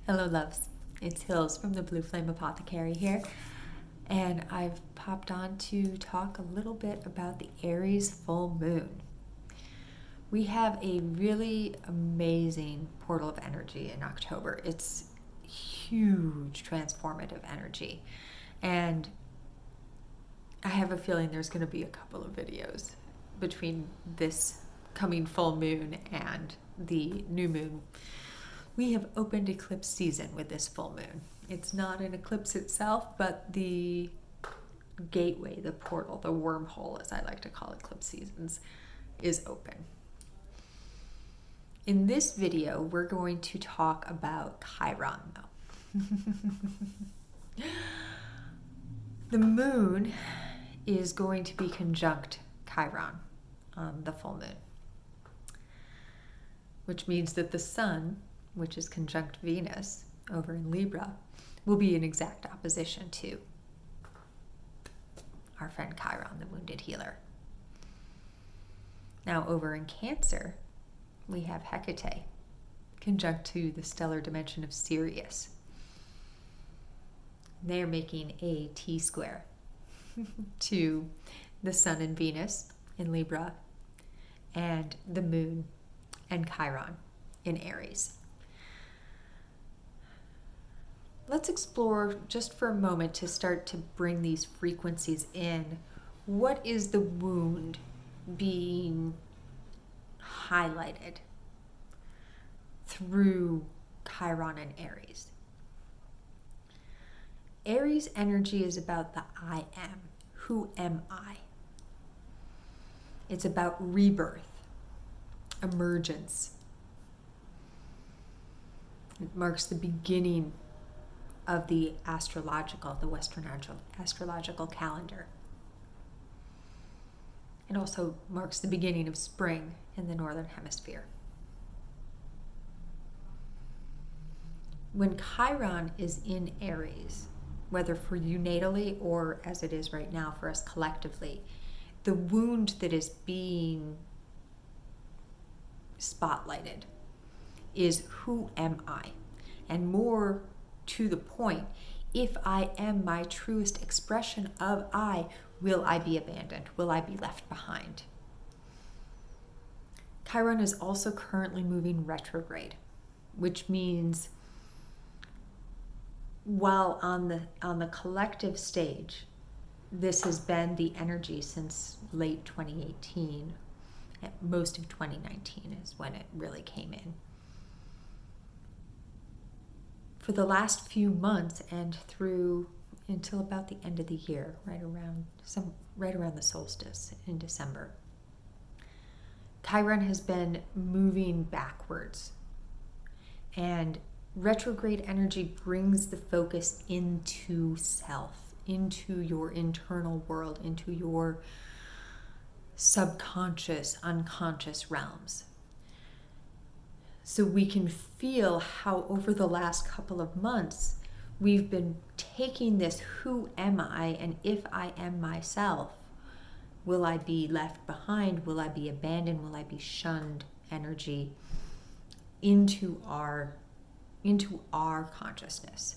Hello loves, it's Hills from the Blue Flame Apothecary here, and I've popped on to talk a little bit about the Aries full moon. We have a really amazing portal of energy in October. It's huge transformative energy, and I have a feeling there's going to be a couple of videos between this coming full moon and the new moon. We have opened eclipse season with this full moon. It's not an eclipse itself, but the gateway, the portal, the wormhole, as I like to call eclipse seasons, is open. In this video, we're going to talk about Chiron, though. The moon is going to be conjunct Chiron on the full moon, which means that the sun, which is conjunct Venus over in Libra, will be in exact opposition to our friend Chiron, the wounded healer. Now over in Cancer, we have Hekate, conjunct to the stellar dimension of Sirius. They're making a T-square to the sun and Venus in Libra and the moon and Chiron in Aries. Let's explore just for a moment to start to bring these frequencies in. What is the wound being highlighted through Chiron and Aries? Aries energy is about the I am. Who am I? It's about rebirth, emergence. It marks the beginning of the Western astrological calendar. It also marks the beginning of spring in the Northern Hemisphere. When Chiron is in Aries, whether for you natally or as it is right now for us collectively, the wound that is being spotlighted is who am I? And more to the point, if I am my truest expression of I, will I be abandoned? Will I be left behind? Chiron is also currently moving retrograde, which means while on the collective stage, this has been the energy since late 2018, most of 2019 is when it really came in. For the last few months and through until about the end of the year, right around the solstice in December, Chiron has been moving backwards, and retrograde energy brings the focus into self, into your internal world, into your subconscious, unconscious realms. So we can feel how over the last couple of months, we've been taking this who am I, and if I am myself, will I be left behind? Will I be abandoned? Will I be shunned? Energy into our consciousness.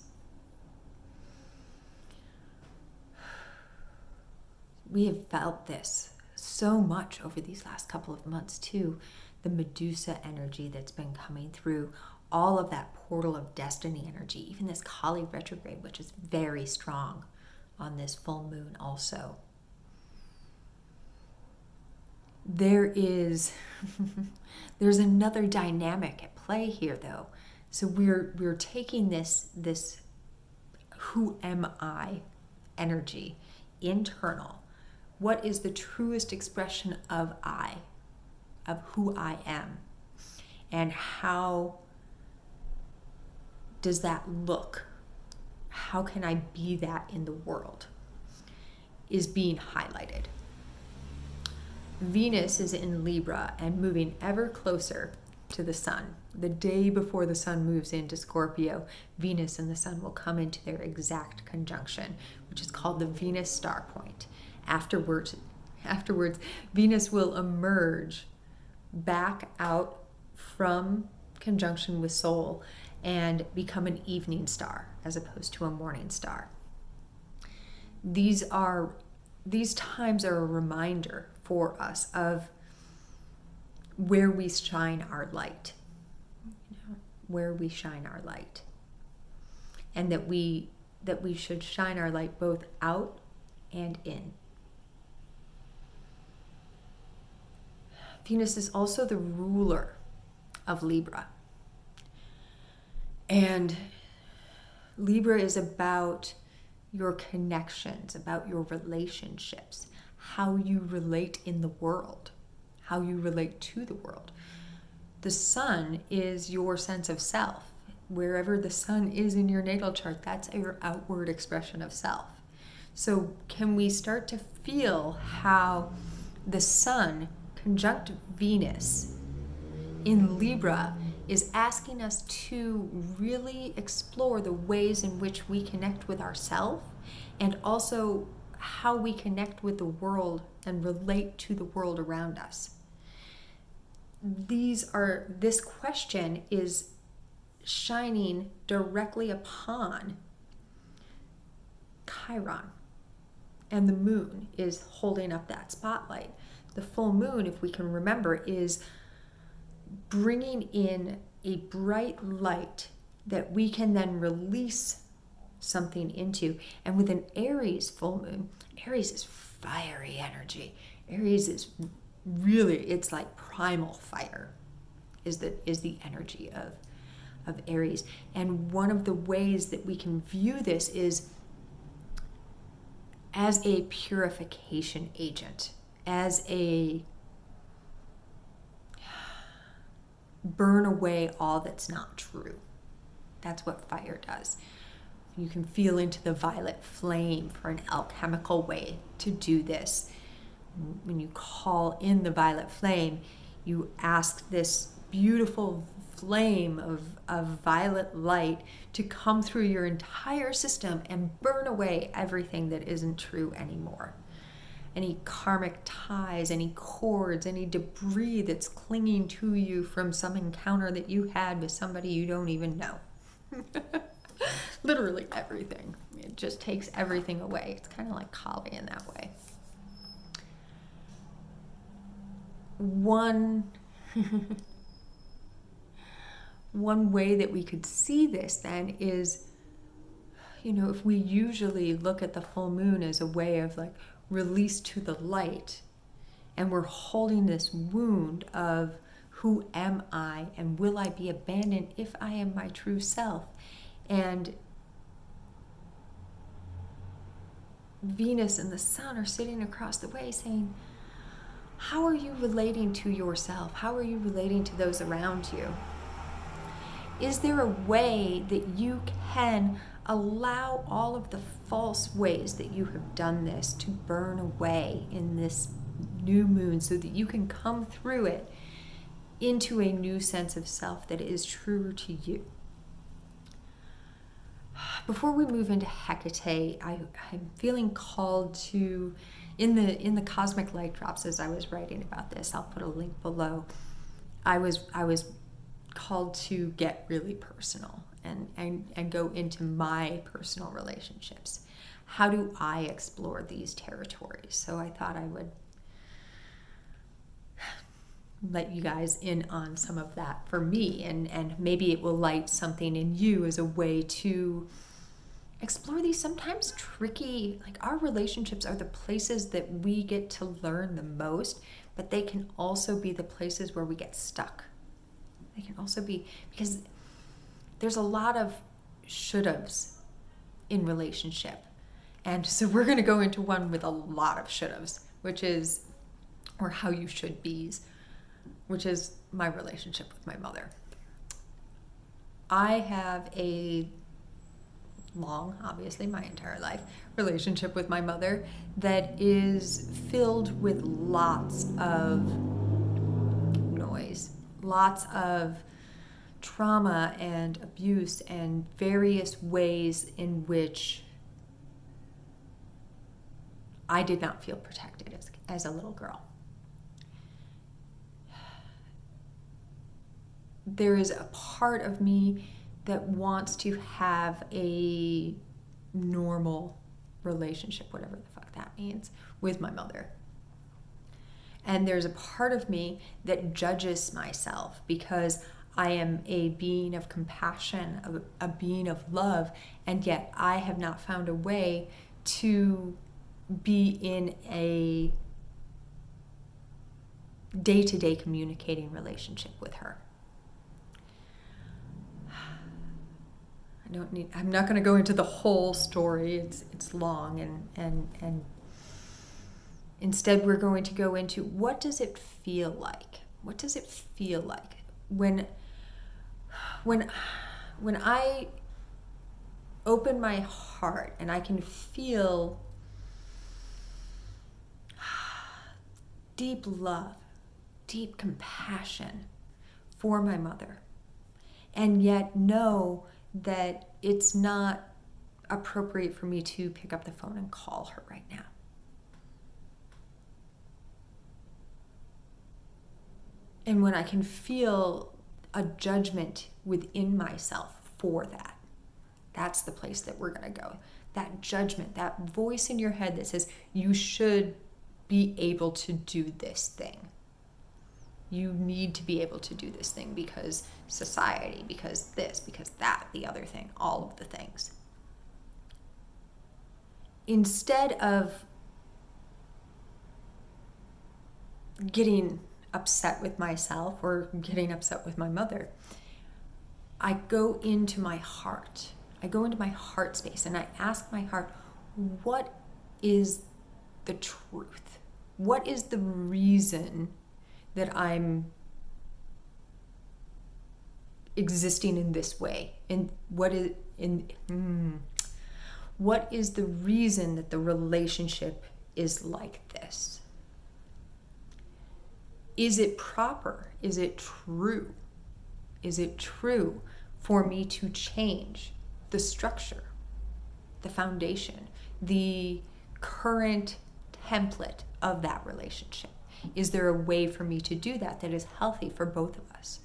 We have felt this so much over these last couple of months too. The Medusa energy that's been coming through, all of that portal of destiny energy, even this Kali retrograde, which is very strong on this full moon also. There's another dynamic at play here though. So we're taking this who am I energy internal. What is the truest expression of I, of who I am, and how does that look? How can I be that in the world? Is being highlighted. Venus is in Libra and moving ever closer to the sun. The day before the sun moves into Scorpio, Venus and the sun will come into their exact conjunction, which is called the Venus star point. Afterwards, Venus will emerge back out from conjunction with Sol and become an evening star as opposed to a morning star. These times are a reminder for us of where we shine our light, where we shine our light, and that we should shine our light both out and in. Venus is also the ruler of Libra. And Libra is about your connections, about your relationships, how you relate in the world, how you relate to the world. The sun is your sense of self. Wherever the sun is in your natal chart, that's your outward expression of self. So can we start to feel how the sun conjunct Venus in Libra is asking us to really explore the ways in which we connect with ourselves and also how we connect with the world and relate to the world around us. This question is shining directly upon Chiron, and the moon is holding up that spotlight. The full moon, if we can remember, is bringing in a bright light that we can then release something into. And with an Aries full moon, Aries is fiery energy. Aries is really, it's like primal fire is the energy of Aries. And one of the ways that we can view this is as a purification agent, as a burn away all that's not true. That's what fire does. You can feel into the violet flame for an alchemical way to do this. When you call in the violet flame, you ask this beautiful flame of violet light to come through your entire system and burn away everything that isn't true anymore. Any karmic ties, any cords, any debris that's clinging to you from some encounter that you had with somebody you don't even know. Literally everything. It just takes everything away. It's kind of like Kali in that way. One way that we could see this then is, if we usually look at the full moon as a way of like release to the light, and we're holding this wound of who am I and will I be abandoned if I am my true self? And Venus and the sun are sitting across the way saying, how are you relating to yourself? How are you relating to those around you? Is there a way that you can allow all of the false ways that you have done this to burn away in this new moon so that you can come through it into a new sense of self that is truer to you? Before we move into Hekate, I'm feeling called to, in the cosmic light drops, as I was writing about this, I'll put a link below. I was called to get really personal and go into my personal relationships. How do I explore these territories? So I thought I would let you guys in on some of that for me, and maybe it will light something in you as a way to explore these sometimes tricky, like our relationships are the places that we get to learn the most, but they can also be the places where we get stuck. They can also be, because there's a lot of should-haves in relationship. And so we're going to go into one with a lot of should-haves, or how you should be's, which is my relationship with my mother. I have a long, obviously my entire life, relationship with my mother that is filled with lots of noise, lots of trauma and abuse and various ways in which I did not feel protected as a little girl. There is a part of me that wants to have a normal relationship, whatever the fuck that means, with my mother. And there's a part of me that judges myself because I am a being of compassion, a being of love, and yet I have not found a way to be in a day-to-day communicating relationship with her. I'm not going to go into the whole story. It's long, and instead we're going to go into, what does it feel like? What does it feel like when I open my heart and I can feel deep love, deep compassion for my mother, and yet know that it's not appropriate for me to pick up the phone and call her right now. And when I can feel a judgment within myself for that, that's the place that we're going to go. That judgment, that voice in your head that says, you should be able to do this thing. You need to be able to do this thing because society, because this, because that, the other thing, all of the things. Instead of getting upset with myself or getting upset with my mother, I go into my heart. I go into my heart space and I ask my heart, what is the truth? What is the reason that I'm existing in this way? And what is the reason that the relationship is like this? Is it proper? Is it true? Is it true for me to change the structure, the foundation, the current template of that relationship? Is there a way for me to do that that is healthy for both of us?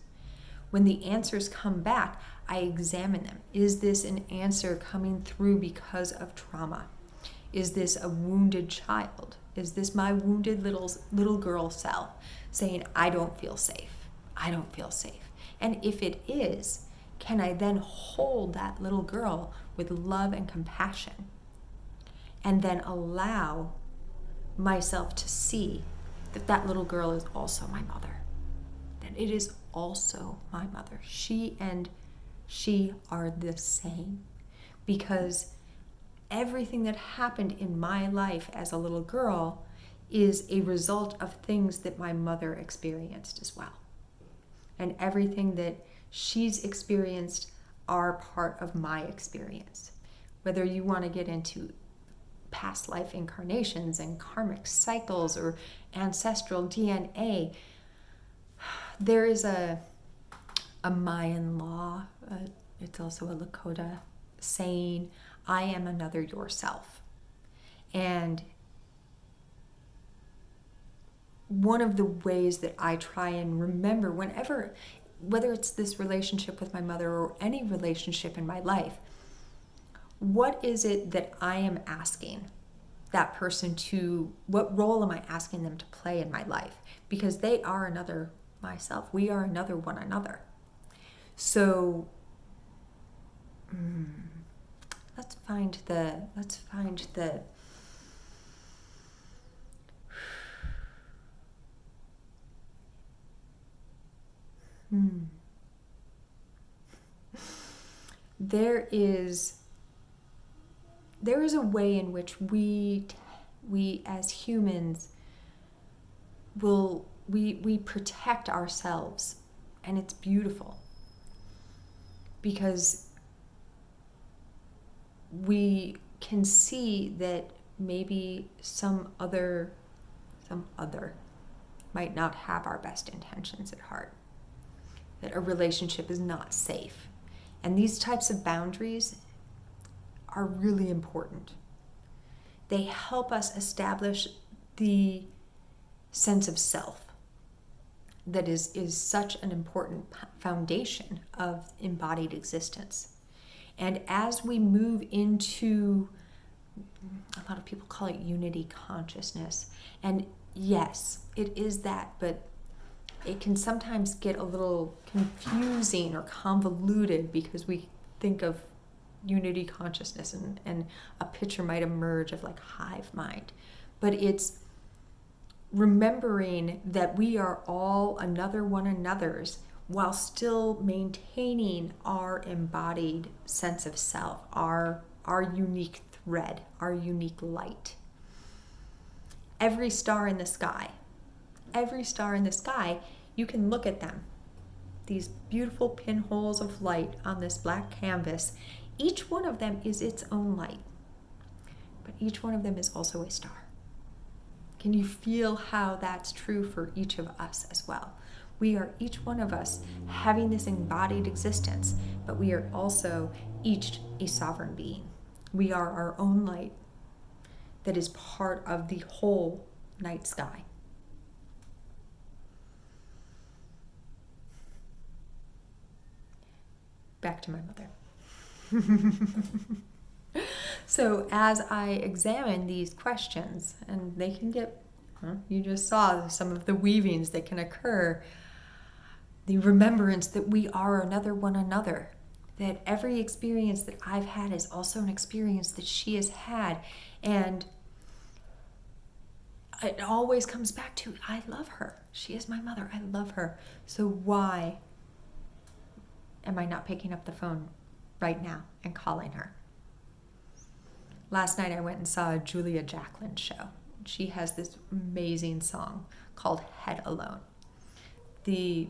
When the answers come back, I examine them. Is this an answer coming through because of trauma? Is this a wounded child? Is this my wounded little girl self saying, I don't feel safe? I don't feel safe. And if it is, can I then hold that little girl with love and compassion and then allow myself to see that that little girl is also my mother, that it is also my mother. She and she are the same, because everything that happened in my life as a little girl is a result of things that my mother experienced as well. And everything that she's experienced are part of my experience. Whether you want to get into past life incarnations and karmic cycles or ancestral DNA, there is a Mayan law, it's also a Lakota saying, I am another yourself. And one of the ways that I try and remember whenever, whether it's this relationship with my mother or any relationship in my life, what is it that I am asking that person to, what role am I asking them to play in my life? Because they are another myself. We are another one another. So let's find the there is a way in which we as humans we protect ourselves, and it's beautiful because we can see that maybe some other might not have our best intentions at heart, that a relationship is not safe. And these types of boundaries are really important. They help us establish the sense of self. that is such an important foundation of embodied existence. And as we move into, a lot of people call it unity consciousness, and yes, it is that, but it can sometimes get a little confusing or convoluted because we think of unity consciousness and a picture might emerge of like hive mind. But it's remembering that we are all another one another's while still maintaining our embodied sense of self, our unique thread, our unique light. Every star in the sky, you can look at them. These beautiful pinholes of light on this black canvas, each one of them is its own light, but each one of them is also a star. Can you feel how that's true for each of us as well? We are each one of us having this embodied existence, but we are also each a sovereign being. We are our own light that is part of the whole night sky. Back to my mother. So as I examine these questions, and they can get, you just saw some of the weavings that can occur, the remembrance that we are another one another, that every experience that I've had is also an experience that she has had, and it always comes back to, I love her. She is my mother. I love her. So why am I not picking up the phone right now and calling her? Last night I went and saw a Julia Jacqueline show. She has this amazing song called Head Alone. The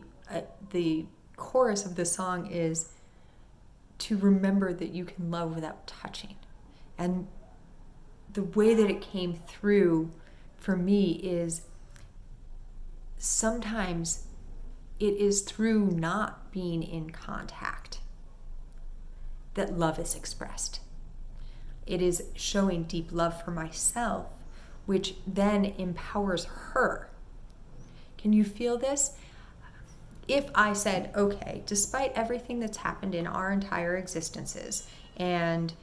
chorus of the song is to remember that you can love without touching. And the way that it came through for me is sometimes it is through not being in contact that love is expressed. It is showing deep love for myself, which then empowers her. Can you feel this? If I said, okay, despite everything that's happened in our entire existences and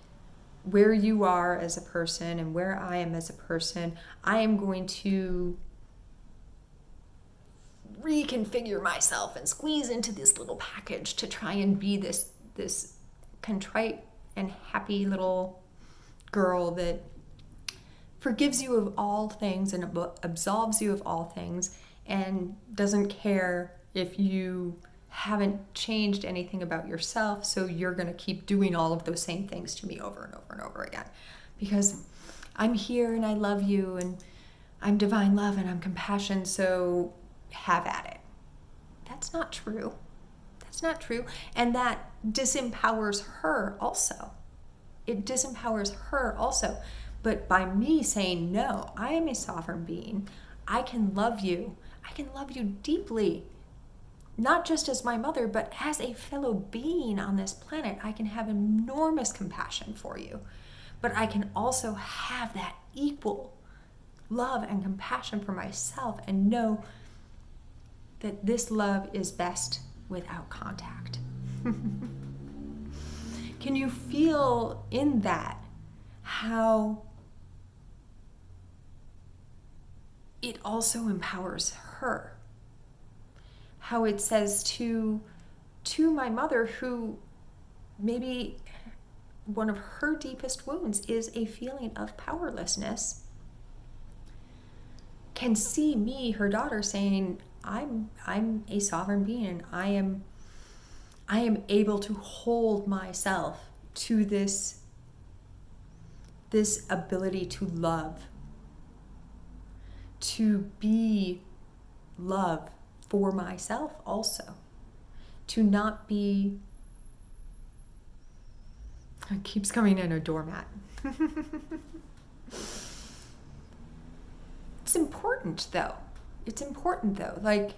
where you are as a person and where I am as a person, I am going to reconfigure myself and squeeze into this little package to try and be this contrite and happy little girl that forgives you of all things and absolves you of all things and doesn't care if you haven't changed anything about yourself, so you're going to keep doing all of those same things to me over and over and over again. Because I'm here and I love you and I'm divine love and I'm compassion, so have at it. That's not true. That's not true. And that disempowers her also. It disempowers her also. But by me saying, no, I am a sovereign being. I can love you. I can love you deeply. Not just as my mother, but as a fellow being on this planet. I can have enormous compassion for you. But I can also have that equal love and compassion for myself and know that this love is best without contact. Can you feel in that how it also empowers her? How it says to my mother, who maybe one of her deepest wounds is a feeling of powerlessness, can see me, her daughter, saying, I'm a sovereign being and I am able to hold myself to this ability to love, to be love for myself also, to not be, it keeps coming in, a doormat. It's important though. Like,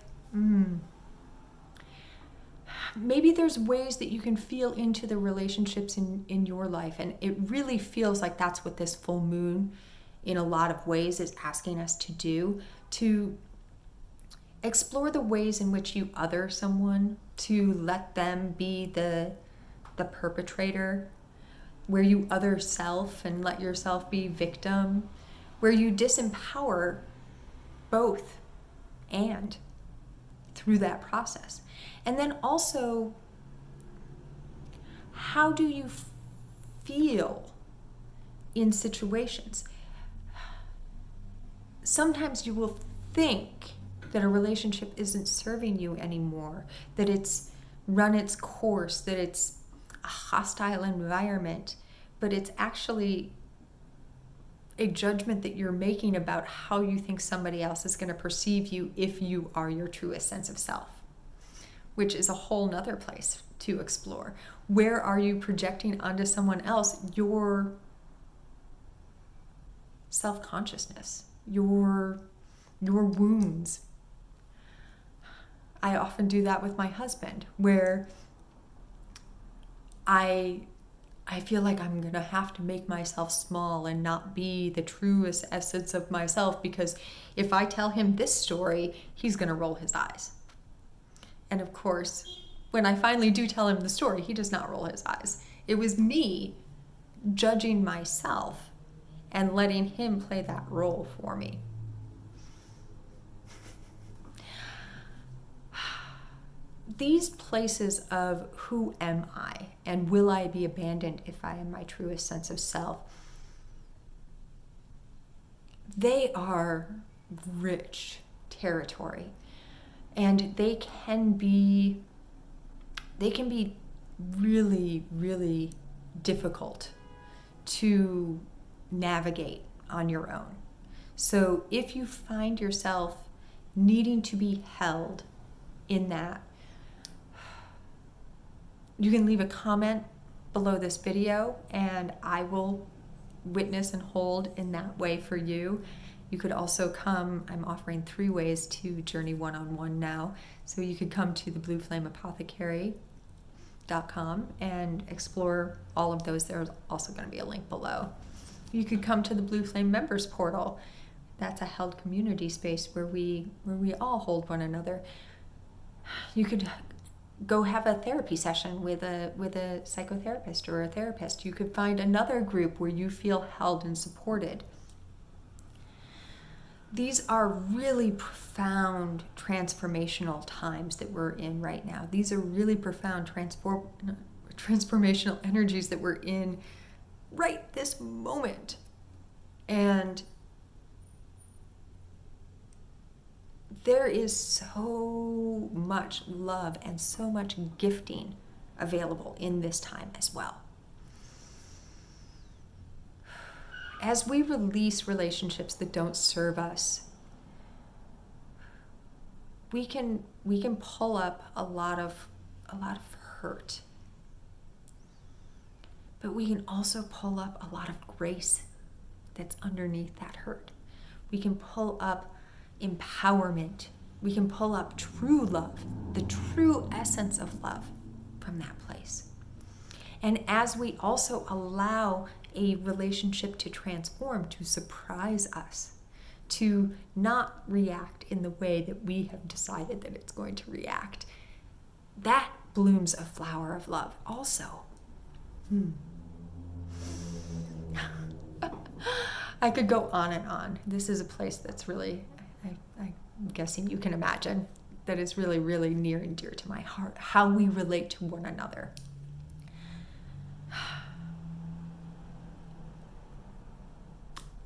maybe there's ways that you can feel into the relationships in your life. And it really feels like that's what this full moon in a lot of ways is asking us to do, to explore the ways in which you other someone, to let them be the perpetrator, where you other self and let yourself be victim, where you disempower both and through that process. And then also, how do you feel in situations? Sometimes you will think that a relationship isn't serving you anymore, that it's run its course, that it's a hostile environment, but it's actually a judgment that you're making about how you think somebody else is going to perceive you if you are your truest sense of self, which is a whole nother place to explore. Where are you projecting onto someone else your self-consciousness, your wounds? I often do that with my husband, where I feel like I'm going to have to make myself small and not be the truest essence of myself, because if I tell him this story, he's going to roll his eyes. And of course, when I finally do tell him the story, he does not roll his eyes. It was me judging myself and letting him play that role for me. These places of who am I and will I be abandoned if I am my truest sense of self, they are rich territory, and they can be really, really difficult to navigate on your own. So if you find yourself needing to be held in that, you can leave a comment below this video and I will witness and hold in that way for you. You could also come, I'm offering 3 ways to journey one-on-one now. So you could come to the blueflameapothecary.com and explore all of those. There's also going to be a link below. You could come to the Blue Flame Members Portal. That's a held community space where we all hold one another. You could go have a therapy session with a psychotherapist or a therapist. You could find another group where you feel held and supported. These are really profound transformational times that we're in right now. These are really profound transformational energies that we're in right this moment. And there is so much love and so much gifting available in this time as well. As we release relationships that don't serve us, we can pull up a lot of hurt. But we can also pull up a lot of grace that's underneath that hurt. We can pull up empowerment. We can pull up true love, the true essence of love from that place. And as we also allow a relationship to transform, to surprise us, to not react in the way that we have decided that it's going to react, that blooms a flower of love also. I could go on and on. This is a place that's really, I'm guessing you can imagine, that is really, really near and dear to my heart, how we relate to one another.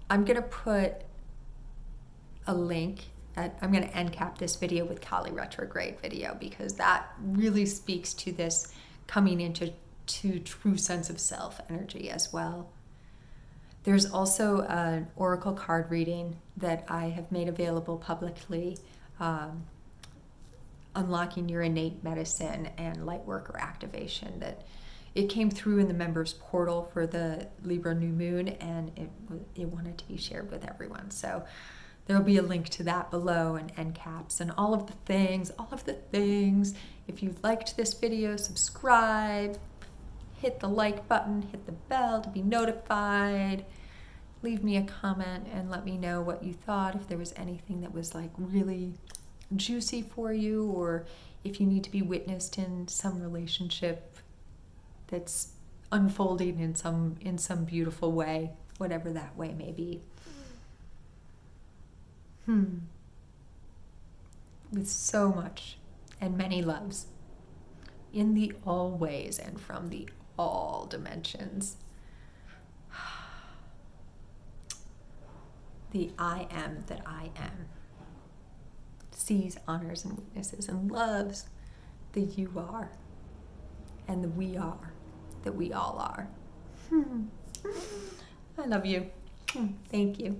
I'm going to put a link, I'm going to end cap this video with Kali retrograde video, because that really speaks to this coming into true sense of self energy as well. There's also an oracle card reading that I have made available publicly, unlocking your innate medicine and light worker activation, that it came through in the members portal for the Libra new moon, and it wanted to be shared with everyone. So there'll be a link to that below, and end caps and all of the things. If you liked this video, subscribe, hit the like button, hit the bell to be notified. Leave me a comment and let me know what you thought, if there was anything that was like really juicy for you, or if you need to be witnessed in some relationship that's unfolding in some beautiful way, whatever that way may be. With so much and many loves in the all ways and from the all dimensions. The I am that I am sees, honors, and witnesses and loves the you are and the we are that we all are. I love you. Thank you.